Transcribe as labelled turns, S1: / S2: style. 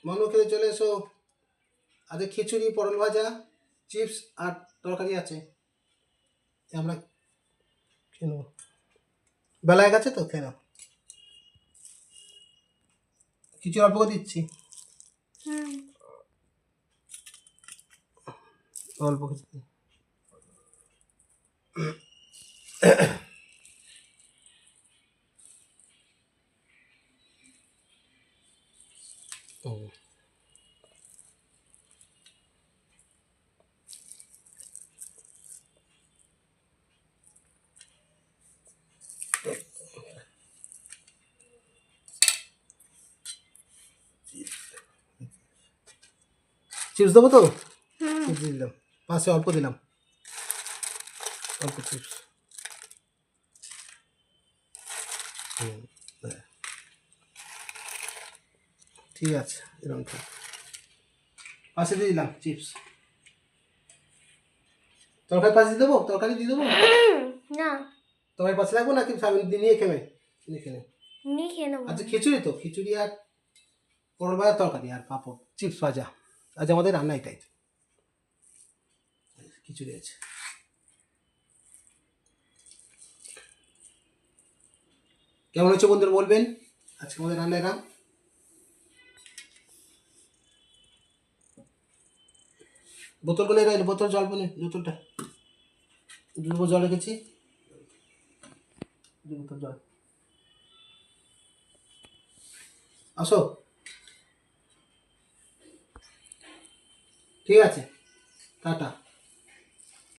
S1: মনু খেতে চলে এসো। আজকে খিচুড়ি, পটল ভাজা, চিপস আর তরকারি আছে। আমরা খেয়ে নেবো, বেলায় গেছে তো, খেয়ে নাও। খিচুড়ি অল্প করে দিচ্ছি, অল্প খিচুড়ি। চিপস দেবো তো, চিপস দিলাম, পাশে অল্প দিলাম, অল্প চিপস। ঠিক আছে, এরকম পাশে দিয়ে দিলাম চিপস। তরকারি পাশে দিয়ে দেবো, তরকারি দিয়ে দেবো
S2: না,
S1: তরকারি পাশে রাখবো নাকি নিয়ে খেবে?
S2: নিয়ে খেয়ে নেবো।
S1: আচ্ছা খিচুড়ি তো, খিচুড়ি আর পটল ভাজা তরকারি আর পাঁপড়, চিপস ভাজা। আজ আমাদের রান্না এটাই, খিচুড়ি আছে। কেমন হচ্ছে বন্ধুরা বলবেন আজকে আমাদের রান্না এরাম। বোতল করে রাখলে, বোতল জল বলে, বোতলটা 2 বোতল জল রেখেছি, 2 বোতল জল। আসো, ঠিক আছে, টাটা।